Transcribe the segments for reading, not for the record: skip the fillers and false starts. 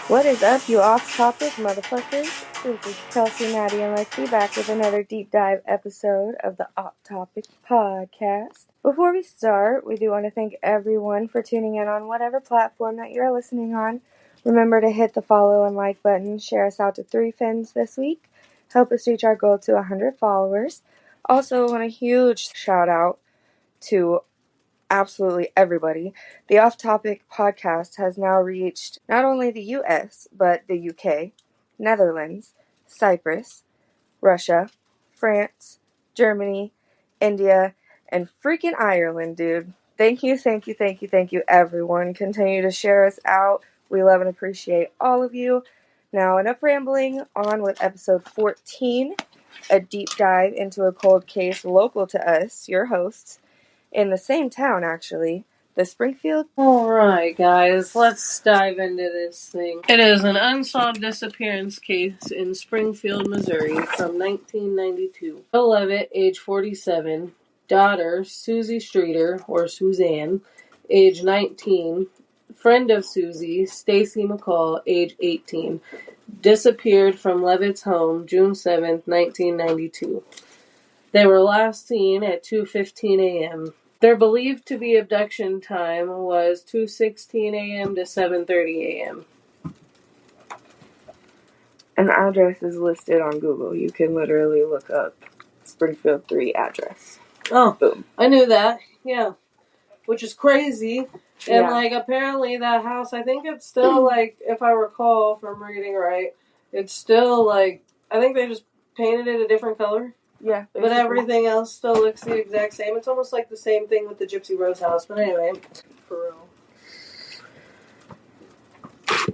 What is up, you off-topic motherfuckers? This is Kelsey, Maddie, and Lexi back with another deep dive episode of the Off Topic podcast. Before we start, we do want to thank everyone for tuning in on whatever platform that you're listening on. Remember to hit the follow and like button, share us out to 3 friends this week, help us reach our goal to 100 followers. Also, want a huge shout out to absolutely everybody. The Off Topic podcast has now reached not only the US, but the UK, Netherlands, Cyprus, Russia, France, Germany, India, and freaking Ireland, dude. Thank you, everyone. Continue to share us out. We love and appreciate all of you. Now, enough rambling, on with episode 14, a deep dive into a cold case local to us, your hosts, in the same town, actually, the Springfield. Alright, guys, let's dive into this thing. It is an unsolved disappearance case in Springfield, Missouri from 1992. Bill Levitt, age 47, daughter Susie Streeter, or Suzanne, age 19, friend of Susie, Stacy McCall, age 18, disappeared from Levitt's home June 7th, 1992. They were last seen at 2:15 a.m. Their believed to be abduction time was 2:16 a.m. to 7:30 a.m. An address is listed on Google. You can literally look up Springfield 3 address. Oh, boom. I knew that. Yeah. Which is crazy. And, Yeah. Apparently that house, I think it's still, if I recall from reading right, it's still, I think they just painted it a different color. Yeah. Basically. But everything else still looks the exact same. It's almost like the same thing with the Gypsy Rose house. But anyway, for real.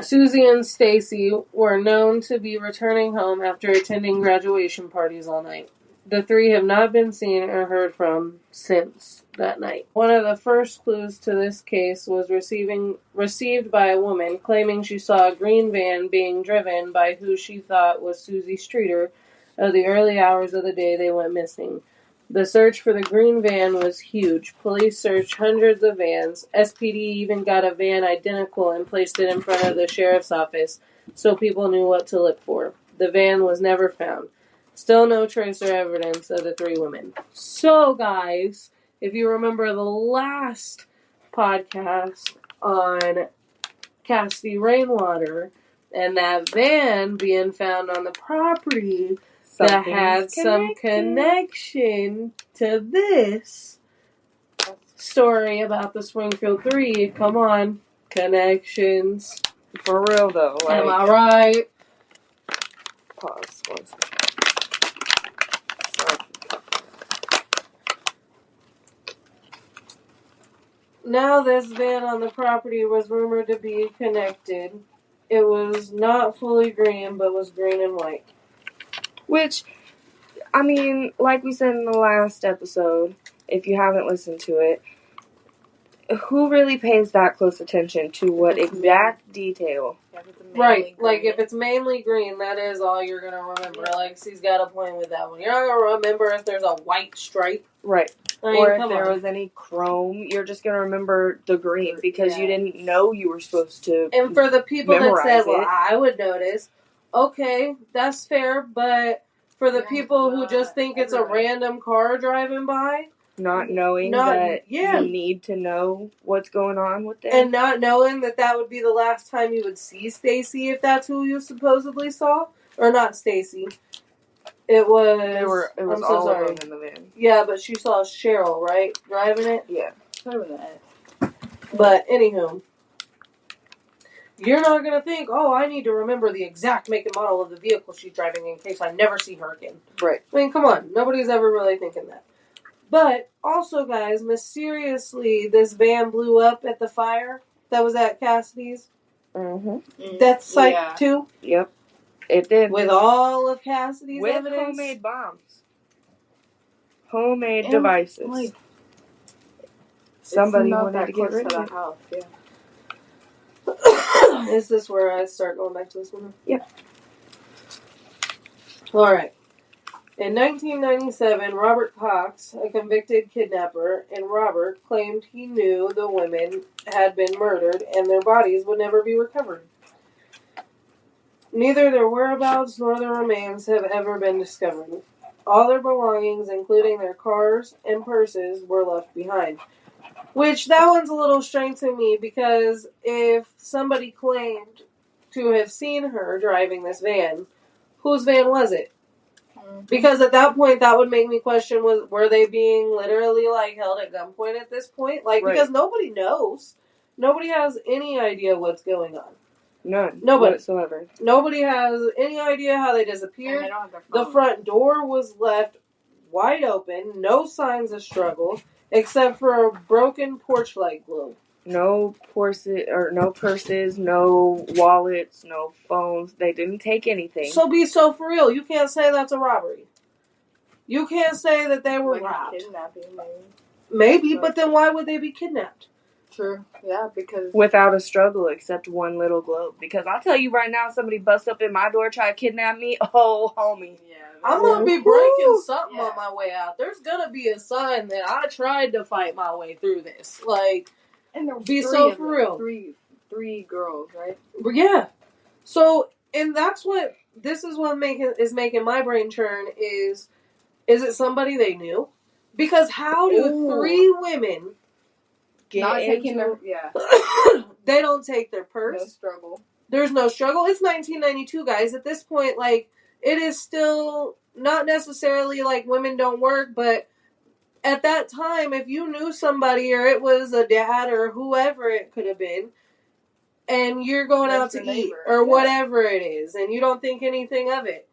Susie and Stacy were known to be returning home after attending graduation parties all night. The three have not been seen or heard from since that night. One of the first clues to this case was received by a woman claiming she saw a green van being driven by who she thought was Susie Streeter of the early hours of the day they went missing. The search for the green van was huge. Police searched hundreds of vans. SPD even got a van identical and placed it in front of the sheriff's office so people knew what to look for. The van was never found. Still no trace or evidence of the three women. So, guys, if you remember the last podcast on Cassidy Rainwater and that van being found on the property that had some connection to this story about the Springfield 3. Come on. Connections. For real, though. Am I right? Pause. 1 second. Now this van on the property was rumored to be connected. It was not fully green, but was green and white. Which, I mean, like we said in the last episode, if you haven't listened to it, who really pays that close attention to what exact detail? Right, if it's mainly green, that is all you're going to remember. Lexi's got a point with that one. You're not going to remember if there's a white stripe. Right. Or if there was any chrome, you're just going to remember the green because you didn't know you were supposed to. And for the people that said, well, I would notice, okay, that's fair, but for the people who just think it's a random car driving by, not knowing that you need to know what's going on with it. And not knowing that would be the last time you would see Stacy if that's who you supposedly saw. Or not Stacy. It was... It was all of them in the van. Yeah, but she saw Cheryl, right? Driving it? Yeah. But, anywho. You're not going to think, I need to remember the exact make and model of the vehicle she's driving in case I never see her again. Right. I mean, come on. Nobody's ever really thinking that. But, also, guys, mysteriously, this van blew up at the fire that was at Cassidy's. Mm-hmm. That's site 2? Yep. It did. With all of Cassidy's evidence? With homemade bombs. Homemade devices. Somebody wanted to get rid of the house, Is this where I start going back to this one? Yep. Alright. In 1997, Robert Cox, a convicted kidnapper, and Robert claimed he knew the women had been murdered and their bodies would never be recovered. Neither their whereabouts nor their remains have ever been discovered. All their belongings, including their cars and purses, were left behind. Which, that one's a little strange to me, because if somebody claimed to have seen her driving this van, whose van was it? Because at that point, that would make me question, were they being literally, like, held at gunpoint at this point? Like, Right. because nobody knows. Nobody has any idea what's going on. None. Nobody. Whatsoever. Nobody has any idea how they disappeared. And they don't have their phone. The front door was left wide open. No signs of struggle, except for a broken porch light globe. No purses, no wallets, no phones. They didn't take anything. So for real, you can't say that's a robbery. You can't say that they were robbed. Kidnapping, Maybe, but then why would they be kidnapped? True. Yeah, because Without a struggle, except one little globe. Because I'll tell you right now, somebody bust up in my door, try to kidnap me. Oh, homie. yeah, I'm gonna be breaking something Yeah. on my way out. There's gonna be a sign that I tried to fight my way through this. Like, and there was be three so of for them. real. Three girls, right? Yeah. So, and this is what is making my brain churn is it somebody they knew? Because how do three women Not taking their they don't take their purse? No struggle. There's no struggle. It's 1992, guys. At this point, like, it is still not necessarily like women don't work, but at that time, if you knew somebody or it was a dad or whoever it could have been, and you're going out to eat or whatever it is, and you don't think anything of it,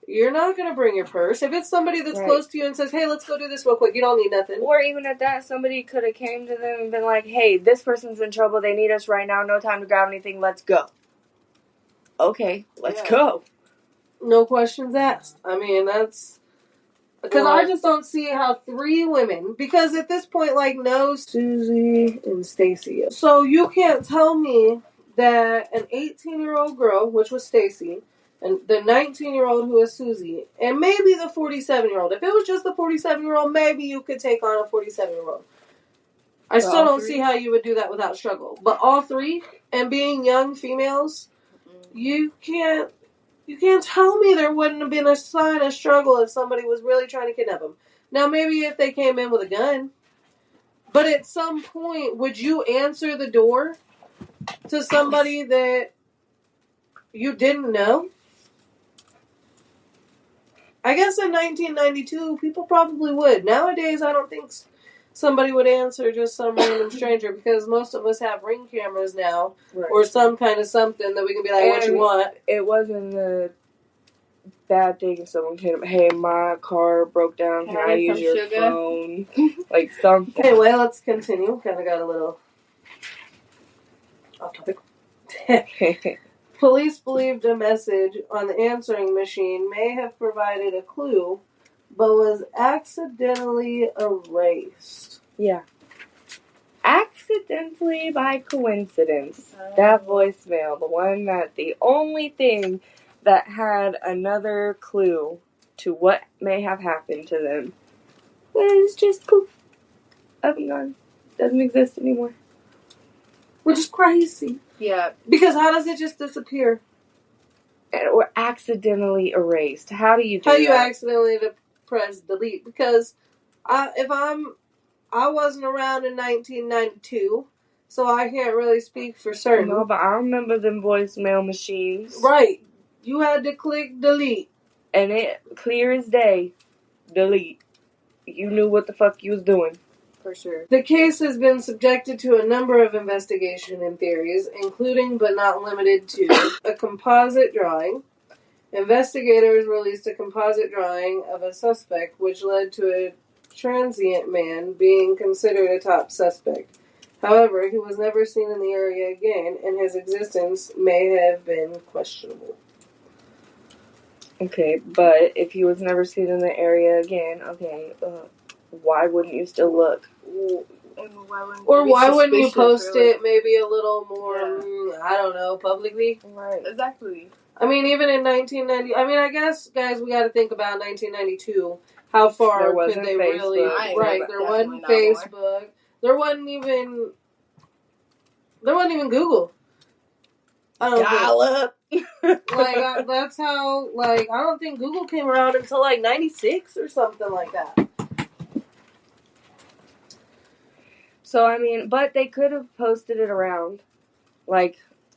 you're not going to bring your purse. If it's somebody that's close to you and says, hey, let's go do this real quick, you don't need nothing. Or even at that, somebody could have came to them and been like, hey, this person's in trouble. They need us right now. No time to grab anything. Let's go. Okay, let's go. No questions asked. I mean, that's... Because I just don't see how three women... Because at this point, like, no Susie and Stacy. So you can't tell me that an 18-year-old girl, which was Stacy, and the 19-year-old who is Susie, and maybe the 47-year-old. If it was just the 47-year-old, maybe you could take on a 47-year-old. I still don't see how you would do that without struggle. But all three, and being young females, you can't tell me there wouldn't have been a sign of struggle if somebody was really trying to kidnap them. Now, maybe if they came in with a gun. But at some point, would you answer the door to somebody that you didn't know? I guess in 1992, people probably would. Nowadays, I don't think somebody would answer just some random stranger, because most of us have Ring cameras now, or some kind of something that we can be like, what you want? It wasn't a bad thing if someone came up, hey, my car broke down, can I use your phone? Like something. Anyway, let's continue. Kind of got a little off topic. Police believed a message on the answering machine may have provided a clue, but was accidentally erased. Yeah. Accidentally, by coincidence. That voicemail, the only thing that had another clue to what may have happened to them was just poof. Up and gone. Doesn't exist anymore. Which is crazy. Yeah. Because how does it just disappear? Or accidentally erased. How do you do that? How do you accidentally press delete? Because I wasn't around in 1992, so I can't really speak for certain. No, but I remember them voicemail machines. Right. You had to click delete. And it, clear as day, delete. You knew what the fuck you was doing. For sure. The case has been subjected to a number of investigation and theories, including but not limited to a composite drawing. Investigators released a composite drawing of a suspect, which led to a transient man being considered a top suspect. However, he was never seen in the area again, and his existence may have been questionable. Okay, but if he was never seen in the area again, why wouldn't you still look? Why wouldn't you post it maybe a little more, I don't know, publicly? Right. Exactly. I mean, even in 1990, I guess, guys, we got to think about 1992. How far could they really... Right, there wasn't Facebook. There wasn't even Google. I don't Dial up. That's how, I don't think Google came around until, 96 or something like that. So, I mean, but they could have posted it around,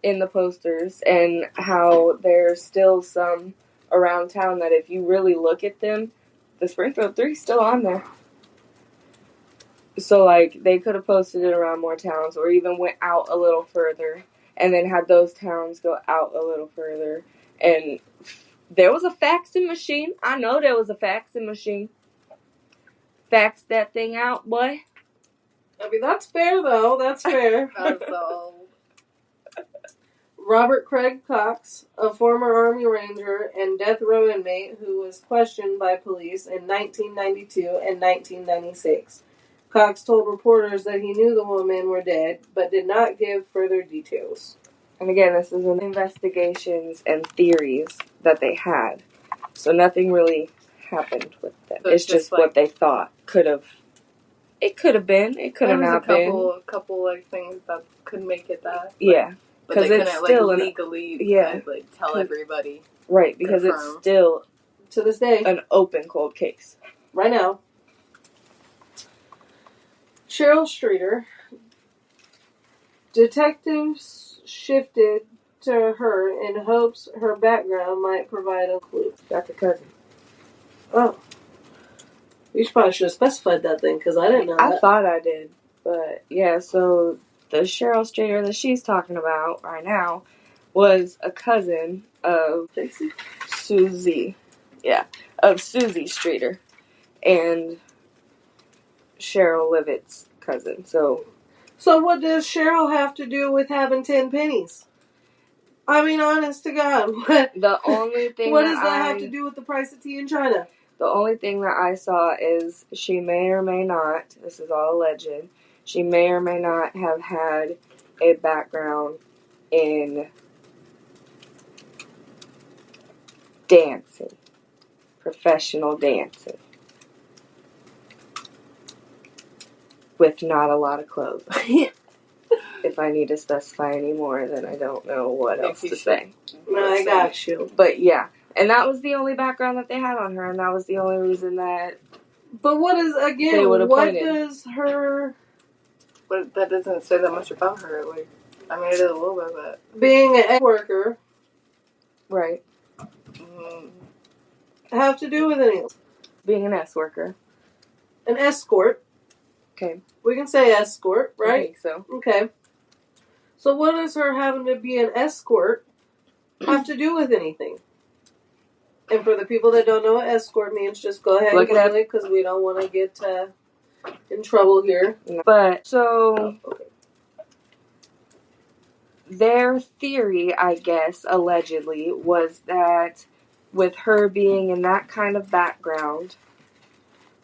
in the posters, and how there's still some around town that if you really look at them, the Springfield 3 is still on there. So, they could have posted it around more towns, or even went out a little further, and then had those towns go out a little further. And there was a faxing machine. I know there was a faxing machine. Fax that thing out, boy. I mean, that's fair, though. That's fair. So. Robert Craig Cox, a former Army Ranger and death row inmate who was questioned by police in 1992 and 1996. Cox told reporters that he knew the women were dead, but did not give further details. And again, this is in investigations and theories that they had. So nothing really happened with them. So it's just what they thought could have. It could have been. It could have not been. A couple things that could make it that. Yeah. But they couldn't legally tell everybody. Right, because it's still, to this day, an open cold case. Right now. Cheryl Streeter. Detectives shifted to her in hopes her background might provide a clue. That's a cousin. Oh. You probably should have specified that thing, because I didn't know that. I thought I did. But, yeah, so the Cheryl Streeter that she's talking about right now was a cousin of Susie. Yeah, of Susie Streeter. And Cheryl Livett's cousin. So what does Cheryl have to do with having 10 pennies? I mean, honest to God. The only thing what does that have to do with the price of tea in China? The only thing that I saw is she may or may not, this is all alleged, she may or may not have had a background in dancing, professional dancing, with not a lot of clothes. If I need to specify any more, then I don't know what else to say. No, I got you. But yeah, and that was the only background that they had on her, and that was the only reason that. But what is, again, what does her... But that doesn't say that much about her. It is a little bit, but... Being an S worker... Right. Have to do with anything? Being an S worker. An escort. Okay. We can say escort, right? I think so. Okay. So what does her having to be an escort have to do with anything? And for the people that don't know what escort means, just go ahead and Google it, because we don't want to get in trouble here. But, so, their theory, I guess, allegedly, was that with her being in that kind of background,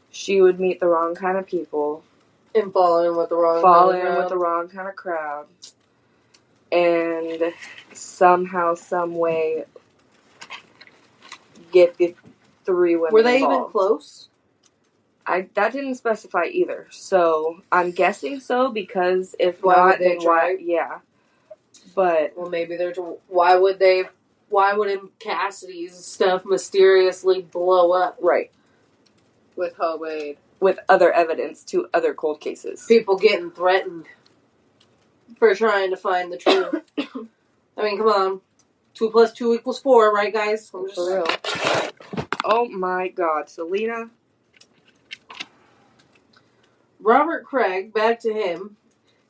she would meet the wrong kind of people. And fall in with the wrong kind of crowd. And somehow, some way, get the 3 women Were they involved. even close? That didn't specify either. So, I'm guessing so, because if why not, would they then try? Yeah. But... Well, maybe why would Cassidy's stuff mysteriously blow up? Right. With Hobade. With other evidence to other cold cases. People getting threatened for trying to find the truth. I mean, come on. 2 + 2 = 4, right, guys? For real. Oh my God, Selena. Robert Craig, back to him.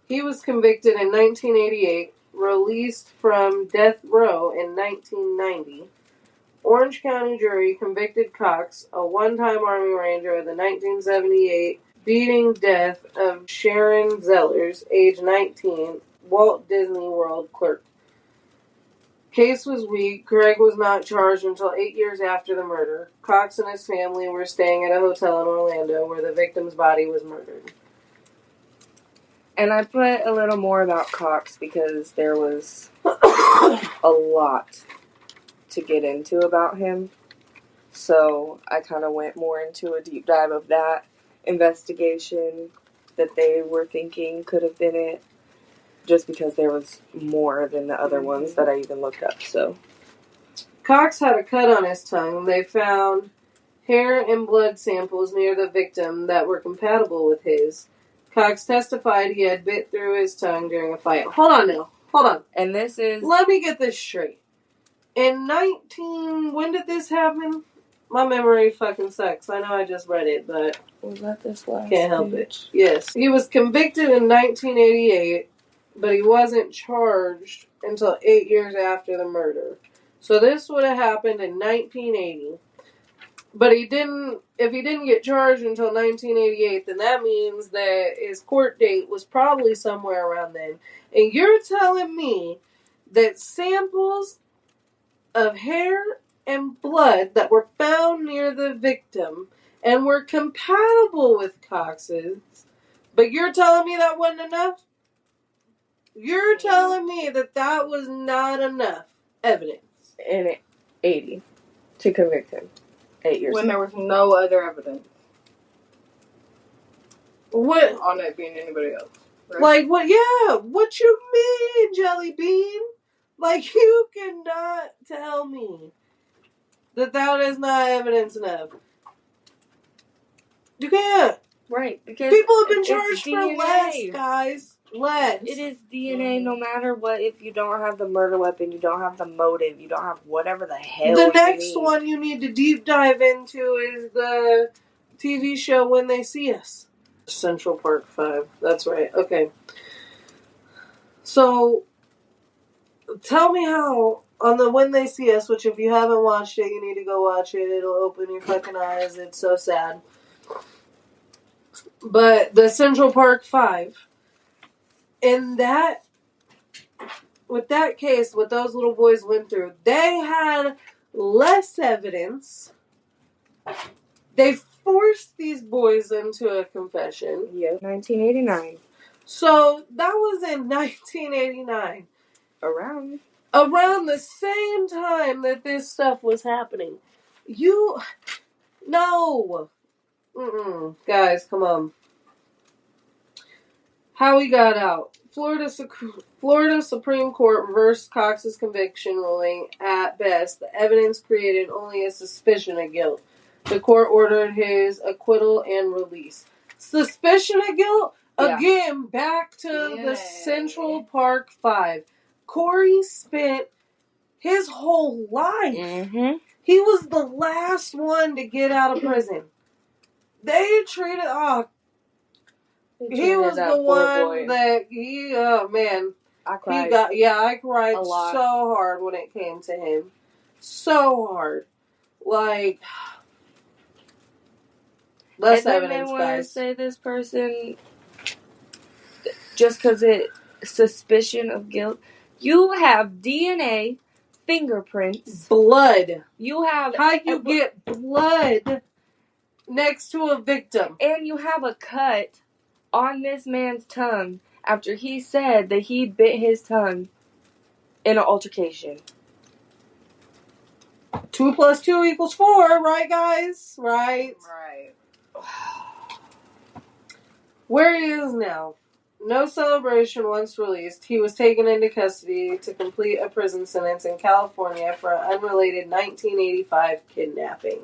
He was convicted in 1988, released from death row in 1990. Orange County jury convicted Cox, a one-time Army Ranger, of the 1978 beating death of Sharon Zellers, age 19, Walt Disney World clerk. Case was weak. Craig was not charged until 8 years after the murder. Cox and his family were staying at a hotel in Orlando where the victim's body was murdered. And I put a little more about Cox because there was a lot to get into about him. So I kind of went more into a deep dive of that investigation that they were thinking could have been it. Just because there was more than the other ones that I even looked up, so. Cox had a cut on his tongue. They found hair and blood samples near the victim that were compatible with his. Cox testified he had bit through his tongue during a fight. Hold on now. Hold on. And this is... Let me get this straight. When did this happen? My memory fucking sucks. I know I just read it, but... Was that this last Can't help it. Yes. He was convicted in 1988, but he wasn't charged until 8 years after the murder. So this would have happened in 1980. But if he didn't get charged until 1988, then that means that his court date was probably somewhere around then. And you're telling me that samples of hair and blood that were found near the victim and were compatible with Cox's, but you're telling me that wasn't enough? You're telling me that was not enough evidence. In 80 to convict him. 8 years when there was no other evidence. What? On it being anybody else. Right? Like, what? Yeah. What you mean, Jelly Bean? Like, you cannot tell me that is not evidence enough. You can't. Right. Because people have been charged for less, guys. Less. It is DNA no matter what. If you don't have the murder weapon, you don't have the motive, you don't have whatever the hell The you next need. one you need to deep dive into is the TV show When They See Us. Central Park 5. That's right. Okay. So, tell me how, on the When They See Us, which if you haven't watched it, you need to go watch it. It'll open your fucking eyes. It's so sad. But the Central Park 5, with that case, what those little boys went through, they had less evidence. They forced these boys into a confession. Yeah, 1989. So, that was in 1989. Around the same time that this stuff was happening. No. Guys, come on. How he got out. Florida Supreme Court reversed Cox's conviction ruling. At best, the evidence created only a suspicion of guilt. The court ordered his acquittal and release. Suspicion of guilt? Yeah. Again, back to the Central Park 5. Corey spent his whole life. Mm-hmm. He was the last one to get out of prison. He was the one that oh man. I cried. I cried so hard when it came to him. So hard. Like, less evidence, guys. Want to say this person, just because suspicion of guilt, you have DNA, fingerprints, blood. You have... How you get blood next to a victim? And you have a cut on this man's tongue after he said that he bit his tongue in an altercation. 2 + 2 = 4, right, guys? Right. Where he is now. No celebration once released. He was taken into custody to complete a prison sentence in California for an unrelated 1985 kidnapping.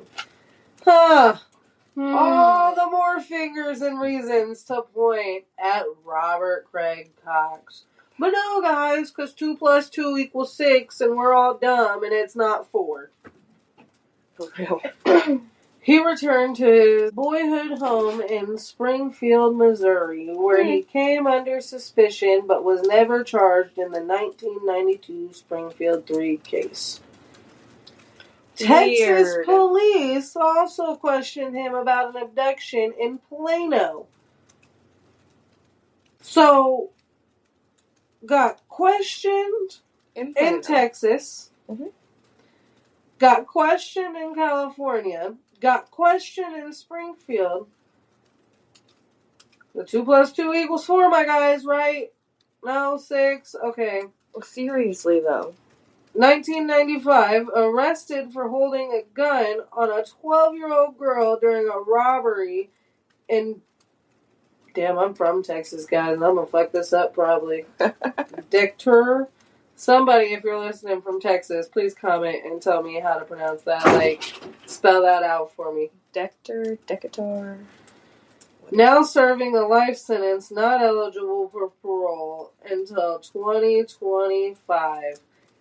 All the more fingers and reasons to point at Robert Craig Cox. But no, guys, because 2 + 2 = 6, and we're all dumb, and it's not 4. For real. He returned to his boyhood home in Springfield, Missouri, where he came under suspicion but was never charged in the 1992 Springfield 3 case. Texas police also questioned him about an abduction in Plano. So, got questioned in Texas, got questioned in California, got questioned in Springfield. The 2 + 2 = 4, my guys, right? No, 6, okay. Well, seriously, though. 1995, arrested for holding a gun on a 12-year-old girl during a robbery in... Damn, I'm from Texas, guys, and I'm gonna fuck this up probably. Decatur, Somebody, if you're listening from Texas, please comment and tell me how to pronounce that. Like, spell that out for me. Decatur. Now serving a life sentence, not eligible for parole until 2025.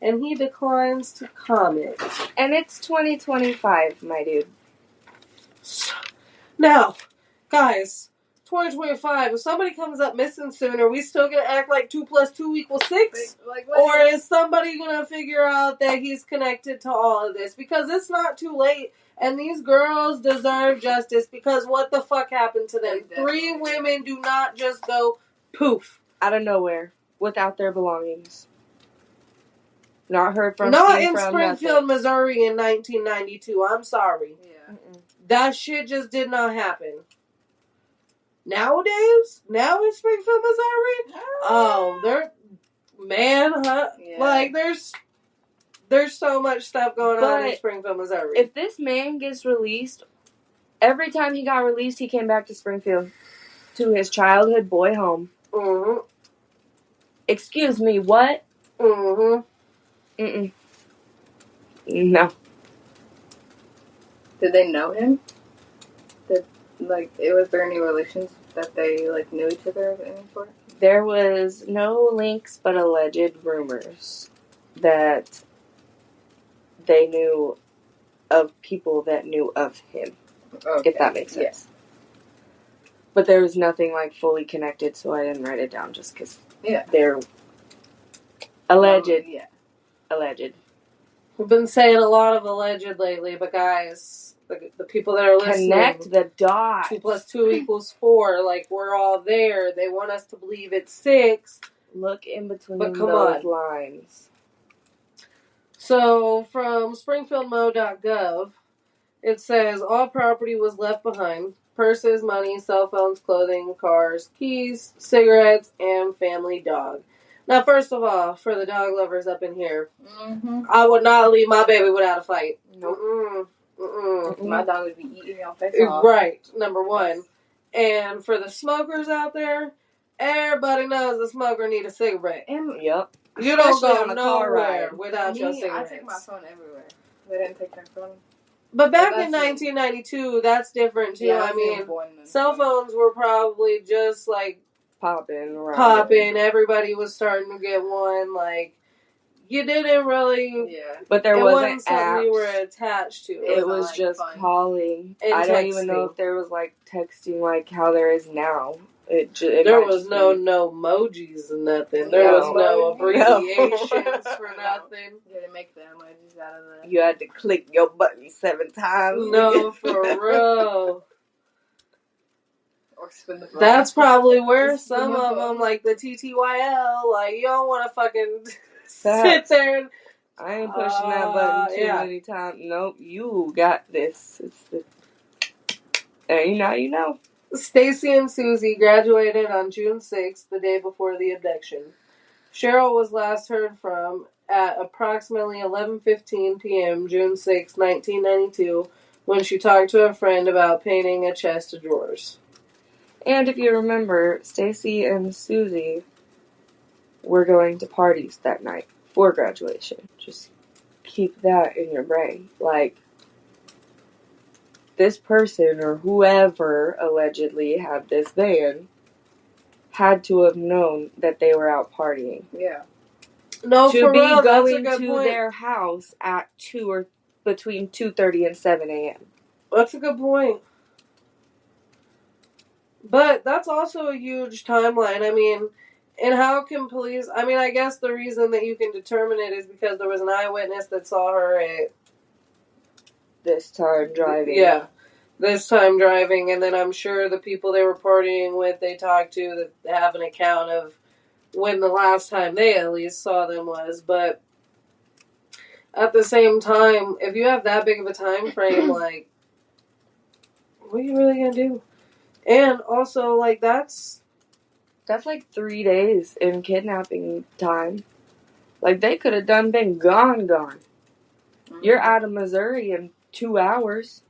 And he declines to comment. And it's 2025, my dude. Now, guys, 2025, if somebody comes up missing soon, are we still going to act like 2 + 2 = 6? Or is somebody going to figure out that he's connected to all of this? Because it's not too late. And these girls deserve justice because what the fuck happened to them? 3 women do not just go poof. Out of nowhere. Without their belongings. Not heard from. Not in Springfield, Missouri in 1992. I'm sorry. Yeah. That shit just did not happen. Nowadays? Now in Springfield, Missouri? Oh, they're... Man, huh? Yeah. Like, there's so much stuff going on in Springfield, Missouri. If this man gets released, every time he got released, he came back to Springfield. To his childhood boy home. Mm-hmm. Excuse me, what? Mm-hmm. Mm-mm. No. Did they know him? Was there any relations that they, knew each other of any sort? There was no links but alleged rumors that they knew of people that knew of him. Okay. If that makes sense. Yeah. But there was nothing, fully connected, so I didn't write it down just because they're alleged. Yeah. Alleged. We've been saying a lot of alleged lately, but guys, the people that are listening... Connect the dots. 2 + 2 = 4. We're all there. They want us to believe it's 6. Look in between those lines. So, from springfieldmo.gov, it says, all property was left behind. Purses, money, cell phones, clothing, cars, keys, cigarettes, and family dog. Now, first of all, for the dog lovers up in here, I would not leave my baby without a fight. Nope. Mm-mm. My dog would be eating your face off. Right, number one. And for the smokers out there, everybody knows a smoker need a cigarette. Yep. You don't go nowhere without your cigarettes. I take my phone everywhere. They didn't take their phone. But back in 1992, that's different too. Yeah, I mean, cell phones were probably just popping. Everybody was starting to get one. You didn't really. Yeah. But there wasn't something apps. you were attached to. It was just fun. calling. And I don't texting. even know if there was texting how there is now. There was no emojis and nothing. There was no abbreviations for nothing. You had to make the emojis out of the... You had to click your button 7 times. No, for real. Or spin the phone. That's probably where some of them, the TTYL, you don't want to fucking sit there and... I ain't pushing that button too many times. Nope, you got this. And now you know. Stacy and Susie graduated on June 6th, the day before the abduction. Cheryl was last heard from at approximately 11:15 p.m. June 6, 1992, when she talked to a friend about painting a chest of drawers. And if you remember, Stacy and Susie were going to parties that night for graduation. Just keep that in your brain. This person or whoever allegedly had this van had to have known that they were out partying. Yeah. No, to for be real, going that's a good to point. their house at 2 or between 2:30 and 7 a.m. That's a good point. But that's also a huge timeline. I mean, and how can police... I mean, I guess the reason that you can determine it is because there was an eyewitness that saw her at... This time driving. Yeah. This time driving, and then I'm sure the people they were partying with, they talked to, that have an account of when the last time they at least saw them was. But at the same time, if you have that big of a time frame, what are you really gonna do? And also, that's 3 days in kidnapping time. They could have been gone. Mm-hmm. You're out of Missouri in 2 hours.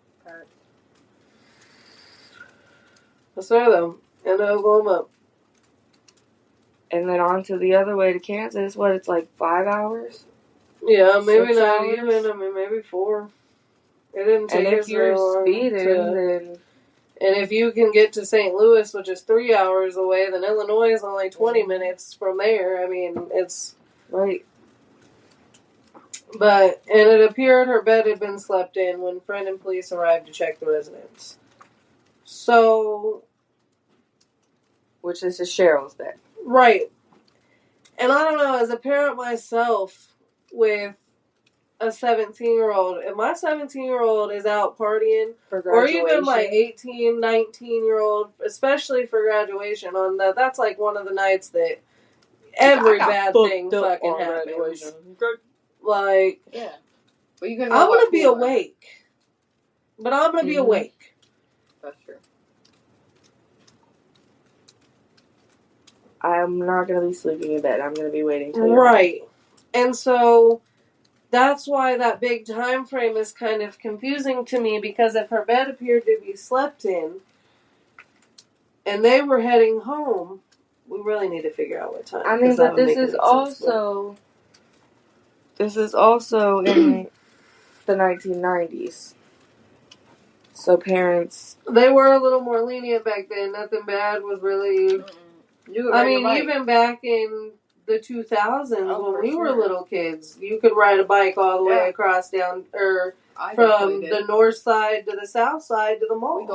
I swear though, in Oklahoma. And then on to the other way to Kansas. What, it's like 5 hours? Yeah, maybe 6 not hours? even. I mean, maybe 4. It didn't take And if us very you're long. speeding, then... And if you can get to St. Louis, which is 3 hours away, then Illinois is only 20 minutes from there. I mean, it's... Right. And it appeared her bed had been slept in when friend and police arrived to check the residence. So... Which is Cheryl's bed. Right. And I don't know, as a parent myself with a 17-year-old, if my 17-year-old is out partying, or even my 18, 19-year-old, especially for graduation, that's like one of the nights that every bad thing fucking happens. Like, yeah. Well, I'm going to be awake. But I'm going to be awake. That's true. I'm not going to be sleeping in bed. I'm going to be waiting till Right. And so that's why that big time frame is kind of confusing to me, because if her bed appeared to be slept in and they were heading home, we really need to figure out what time. I mean, but this is also in the 1990s. So parents... They were a little more lenient back then. Nothing bad was really... even back in the 2000s when we were little kids, you could ride a bike all the way across down, or from the north side to the south side to the mall. And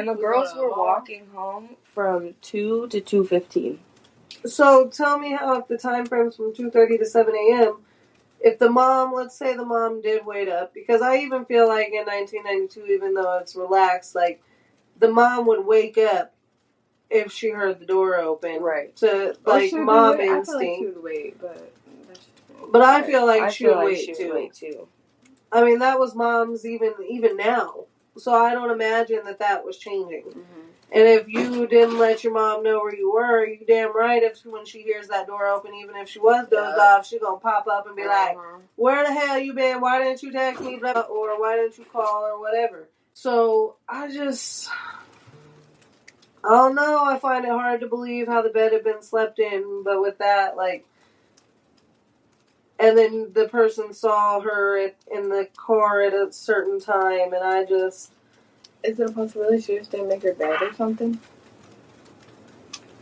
the girls were walking home from 2 to 2:15. So tell me how, if the time frame's from 2:30 to 7 a.m., if the mom, let's say the mom did wait up, because I even feel like in 1992, even though it's relaxed, like, the mom would wake up if she heard the door open. Right. To, like, mom instinct. I feel like she would wait, but I feel like she would wait, too. I mean, that was mom's even now. So I don't imagine that was changing. Mm-hmm. And if you didn't let your mom know where you were, you damn right, if when she hears that door open, even if she was dozed off, she's going to pop up and be like, where the hell you been? Why didn't you text me? Or why didn't you call? Or whatever. So I don't know. I find it hard to believe how the bed had been slept in. But with that, like... And then the person saw her in the car at a certain time, and I just... Is it a possibility she just didn't make her bed or something?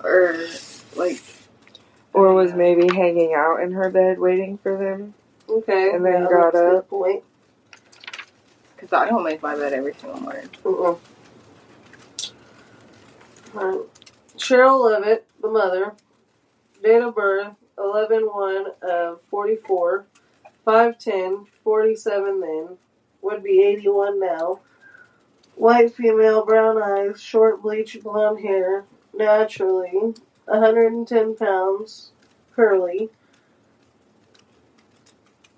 Or, like... Or was maybe hanging out in her bed waiting for them. Okay. And then got up. Point. Because I don't make my bed every single morning. Right. Cheryl Levitt, the mother, date of birth, 11/1/44, 5'10", 47 then, would be 81 now. White female, brown eyes, short bleached blonde hair, naturally, 110 pounds, curly,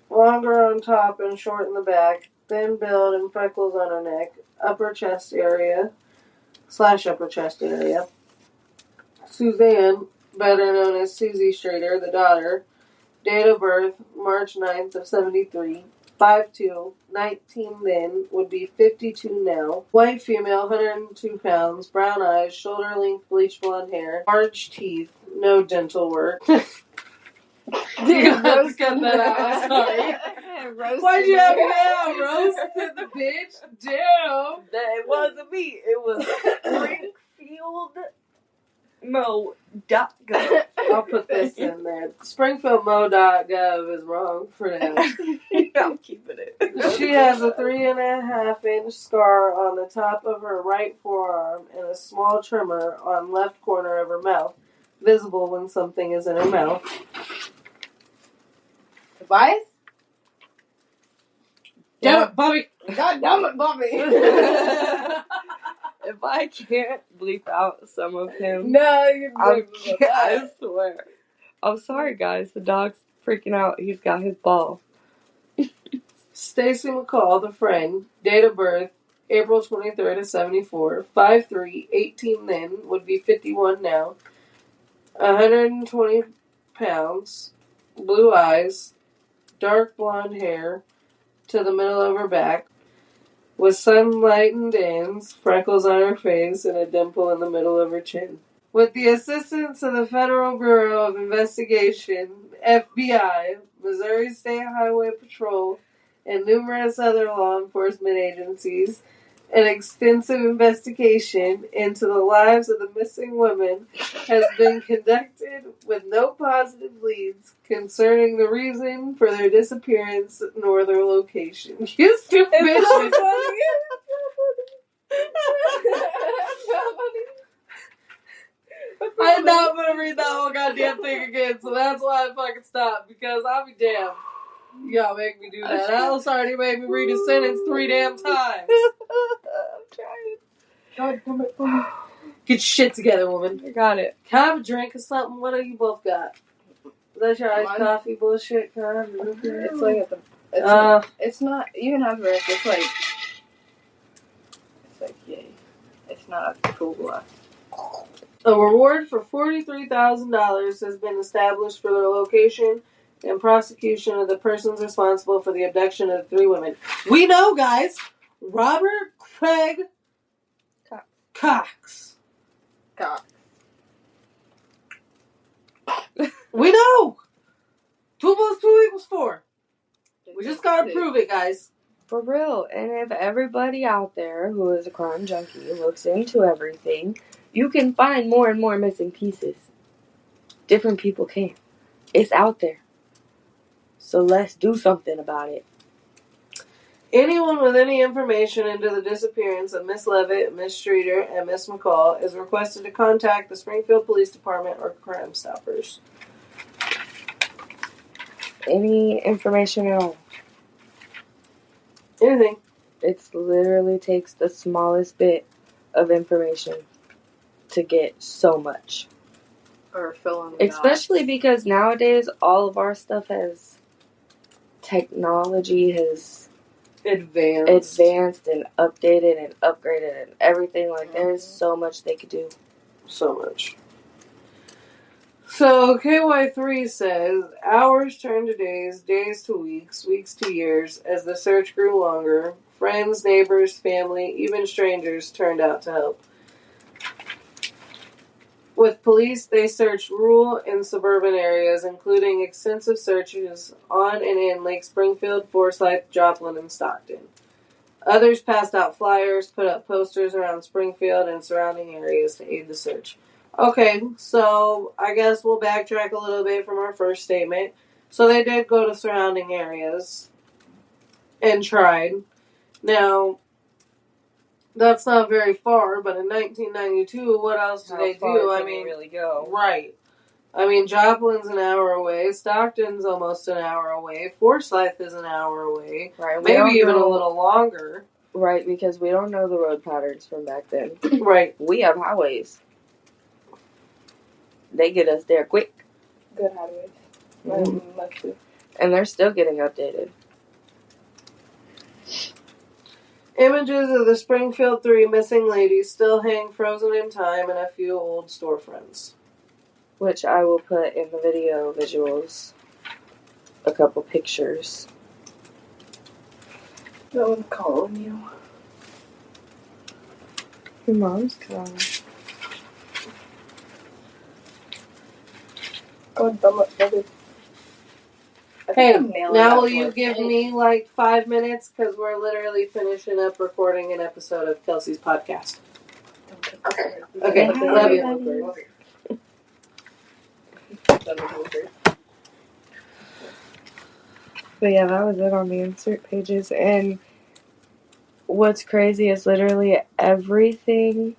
longer on top and short in the back, thin build and freckles on her neck, upper chest area. Suzanne, better known as Susie Schrader, the daughter, date of birth, March 9th of 73, 5'2", 19 then, would be 52 now. White female, 102 pounds, brown eyes, shoulder-length bleach blonde hair, large teeth, no dental work. You have to cut that out, I'm sorry. Why'd you have me out? Roasted the bitch? Damn. It wasn't me. It was Springfield Mo.gov. I'll put this in there. Springfield Mo.gov is wrong for that. I'm keeping it. She has a 3.5-inch scar on the top of her right forearm and a small tremor on left corner of her mouth, visible when something is in her mouth. Tobias? Damn it, Bobby! God damn it, Bobby! If I can't bleep out some of him, no, you're I swear. I'm sorry, guys. The dog's freaking out. He's got his ball. Stacy McCall, the friend, date of birth, April 23rd of 74, 5'3", 18 then, would be 51 now, 120 pounds, blue eyes, dark blonde hair to the middle of her back, with sun-lightened ends, freckles on her face, and a dimple in the middle of her chin. With the assistance of the Federal Bureau of Investigation, FBI, Missouri State Highway Patrol, and numerous other law enforcement agencies, an extensive investigation into the lives of the missing women has been conducted with no positive leads concerning the reason for their disappearance nor their location. You stupid bitch. I'm not gonna read that whole goddamn thing again, so that's why I fucking stopped, because I'll be damned. You gotta make me do that. Alice already made me read a sentence 3 damn times. I'm trying. God damn it. Get your shit together, woman. You got it. Can I have a drink or something? What do you both got? Is that your iced coffee bullshit? Can I have a drink? It's like at the. It's not. You can have the rest. It's like. Yay. It's not a cool glass. A reward for $43,000 has been established for the location and prosecution of the persons responsible for the abduction of the 3 women. We know, guys. Robert Craig Cox. We know. 2 + 2 = 4. We just gotta prove it, guys. For real. And if everybody out there who is a crime junkie looks into everything, you can find more and more missing pieces. Different people can. It's out there. So let's do something about it. Anyone with any information into the disappearance of Miss Levitt, Miss Streeter, and Miss McCall is requested to contact the Springfield Police Department or Crime Stoppers. Any information at all. Anything. It literally takes the smallest bit of information to get so much. Or fill in the Especially because nowadays all of our stuff has technology has advanced and updated and upgraded and everything. Like there's so much they could do. So much. So KY3 says, hours turned to days, days to weeks, weeks to years. As the search grew longer, friends, neighbors, family, even strangers turned out to help. With police, they searched rural and suburban areas, including extensive searches on and in Lake Springfield, Forsyth, Joplin, and Stockton. Others passed out flyers, put up posters around Springfield and surrounding areas to aid the search. Okay, so I guess we'll backtrack a little bit from our first statement. So they did go to surrounding areas and tried. Now, that's not very far, but in 1992, what else do they do? I mean, really go. Right. I mean, Joplin's an hour away. Stockton's almost an hour away. Forsyth is an hour away. Right. Maybe even a little longer. Right, because we don't know the road patterns from back then. Right. We have highways. They get us there quick. Good highways. Mm-hmm. And they're still getting updated. Images of the Springfield 3 missing ladies still hang frozen in time in a few old storefronts. Which I will put in the video visuals. A couple pictures. No one's calling you. Your mom's calling. God damn it, baby. Hey, now will you give me like 5 minutes? Because we're literally finishing up recording an episode of Kelsey's podcast. Okay, love you. But yeah, that was it on the insert pages. And what's crazy is literally everything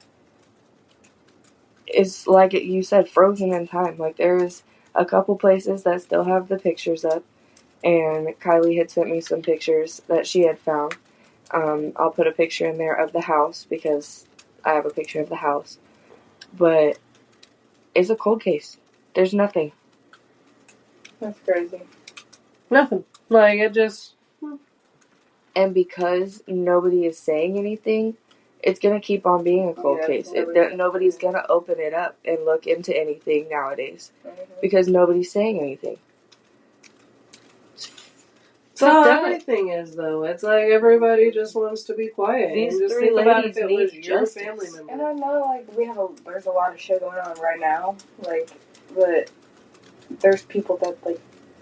is, like you said, frozen in time. Like there's a couple places that still have the pictures up. And Kylie had sent me some pictures that she had found. I'll put a picture in there of the house because I have a picture of the house. But it's a cold case. There's nothing. That's crazy. Nothing. Like, it just... And because nobody is saying anything, it's going to keep on being a cold case. Nobody's going to open it up and look into anything nowadays. Because nobody's saying anything. That's how everything is, though. It's like everybody just wants to be quiet. These and just three think about ladies if it need was your justice. family member. And I know, like, there's a lot of shit going on right now, like, but there's people that, like,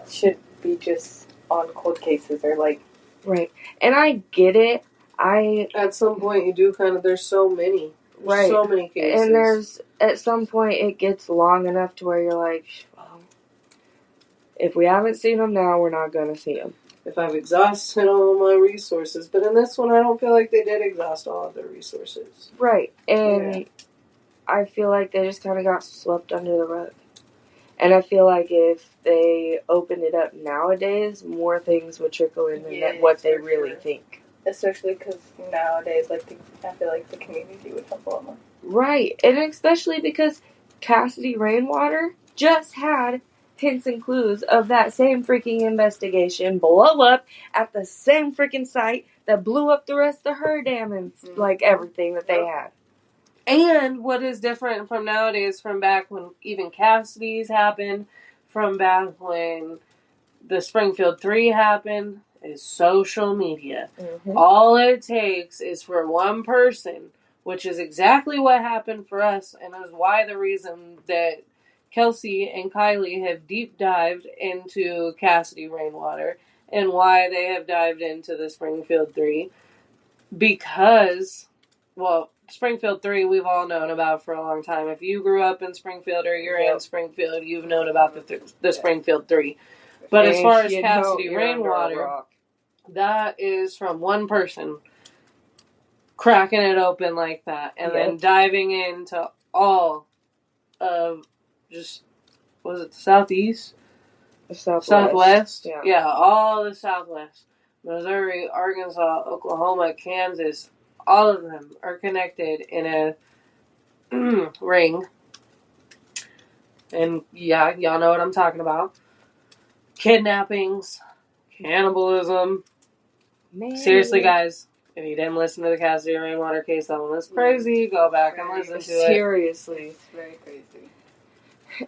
should be just on cold cases or, like... Right. And I get it. At some point, you do kind of... There's so many. There's so many cases. And at some point, it gets long enough to where you're like, well, if we haven't seen them now, we're not going to see them. If I've exhausted all of my resources. But in this one, I don't feel like they did exhaust all of their resources. Right. And I feel like they just kind of got swept under the rug. And I feel like if they opened it up nowadays, more things would trickle in than what they really think. Especially because nowadays, like, I feel like the community would help a lot more. Right. And especially because Cassidy Rainwater just had hints and clues of that same freaking investigation blow up at the same freaking site that blew up the rest of her damn like everything that they had. And what is different from nowadays, from back when even Cassidy's happened, from back when the Springfield 3 happened, is social media. Mm-hmm. All it takes is for one person, which is exactly what happened for us, and is why the reason that Kelsey and Kylie have deep dived into Cassidy Rainwater, and why they have dived into the Springfield 3, because, well, Springfield 3 we've all known about for a long time. If you grew up in Springfield or you're in Springfield, you've known about the Springfield 3. But as far as Cassidy Rainwater, that is from one person cracking it open like that and then diving into all of just, was it the Southeast? The Southwest. Southwest? Yeah, all the Southwest. Missouri, Arkansas, Oklahoma, Kansas, all of them are connected in a ring. And yeah, y'all know what I'm talking about. Kidnappings, cannibalism. Man. Seriously, guys, if you didn't listen to the Cassidy Rainwater case, that one was crazy. Go back and listen to it. Seriously. It's very crazy.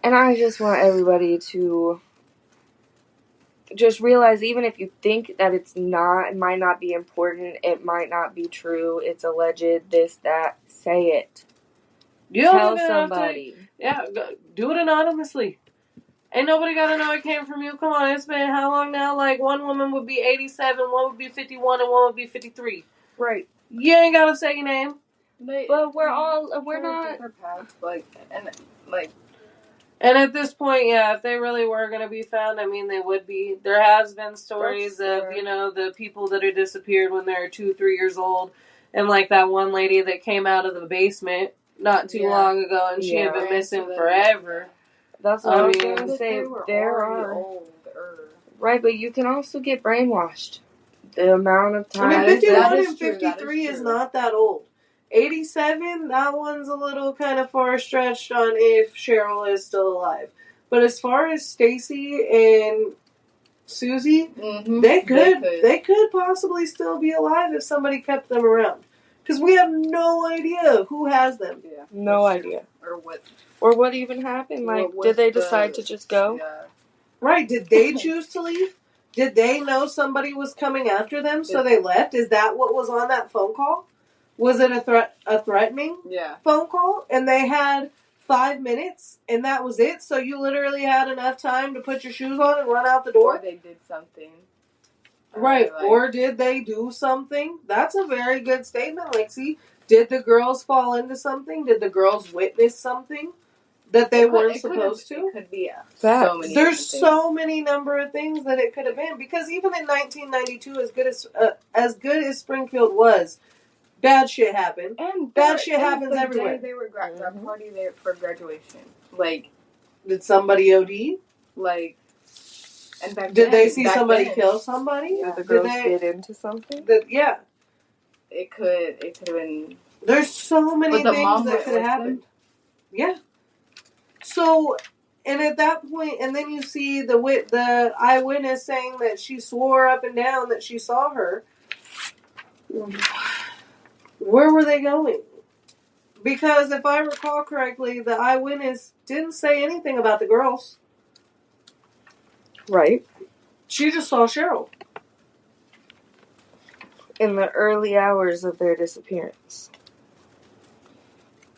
And I just want everybody to just realize, even if you think that it might not be important, it might not be true, it's alleged, this, that, say it. Tell somebody. Do it anonymously. Ain't nobody gotta know it came from you. Come on, it's been how long now? Like, one woman would be 87, one would be 51, and one would be 53. Right. You ain't gotta say your name. But we're not... And at this point, if they really were going to be found, I mean, they would be. There has been stories of, the people that are disappeared when they're 2-3 years old. And like that one lady that came out of the basement not too long ago, and she had been missing forever. That's what I was going to say. There are... Right, but you can also get brainwashed. The amount of time... I mean, 51 and 53 is not that old. 87, that one's a little kind of far stretched on if Cheryl is still alive. But as far as Stacy and Susie, they could possibly still be alive if somebody kept them around. Because we have no idea who has them. Yeah, no idea. Or what even happened. Like, did they decide to just go? Yeah. Right, did they choose to leave? Did they know somebody was coming after them, so they left? Is that what was on that phone call? Was it a threatening phone call? And they had 5 minutes, and that was it? So you literally had enough time to put your shoes on and run out the door? Or they did something. Right, or did they do something? That's a very good statement, Lexi. Did the girls fall into something? Did the girls witness something that they weren't supposed to? It could be, There's so many number of things that it could have been. Because even in 1992, as good as Springfield was, bad shit happened. And bad shit happens everywhere. They were party there for graduation. Like, did somebody OD? Like, and did they see somebody kill somebody? Did the girls get into something? It could have been. There's so many things that could have happened. Yeah. So, and at that point, and then you see the eyewitness saying that she swore up and down that she saw her. Where were they going? Because if I recall correctly, the eyewitness didn't say anything about the girls. Right. She just saw Cheryl. in the early hours of their disappearance.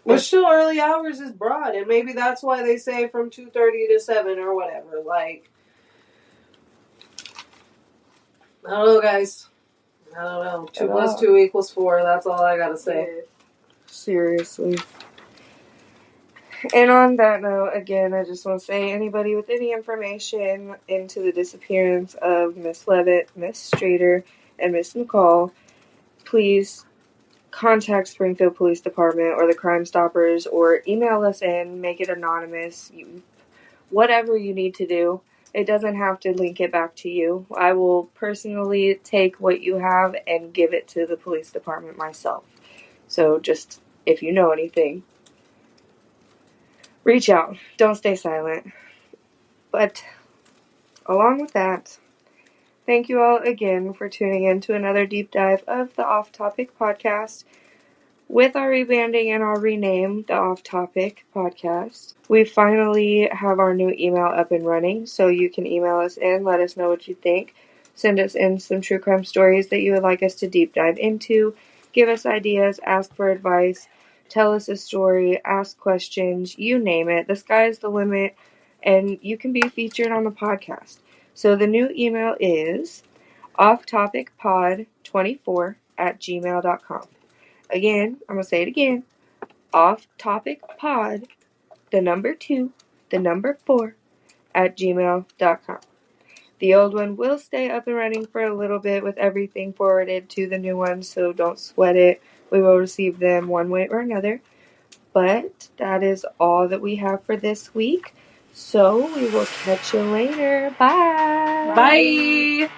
But still, early hours is broad, and maybe that's why they say from 2:30 to 7 or whatever. Like, I don't know, guys. I don't know. 2 plus 2 equals 4. That's all I gotta say. Seriously. And on that note, again, I just want to say anybody with any information into the disappearance of Miss Levitt, Miss Strader, and Miss McCall, please contact Springfield Police Department or the Crime Stoppers, or email us in, make it anonymous, whatever you need to do. It doesn't have to link it back to you. I will personally take what you have and give it to the police department myself. So just, if you know anything, reach out. Don't stay silent. But along with that, thank you all again for tuning in to another deep dive of the Off Topic Podcast. With our rebranding and our rename, the Off Topic Podcast, we finally have our new email up and running, so you can email us in, let us know what you think, send us in some true crime stories that you would like us to deep dive into, give us ideas, ask for advice, tell us a story, ask questions, you name it. The sky is the limit, and you can be featured on the podcast. So the new email is offtopicpod24@gmail.com. Again, I'm going to say it again. Offtopicpod, the number 2, the number 4, @gmail.com. The old one will stay up and running for a little bit with everything forwarded to the new one, so don't sweat it. We will receive them one way or another. But that is all that we have for this week. So we will catch you later. Bye. Bye!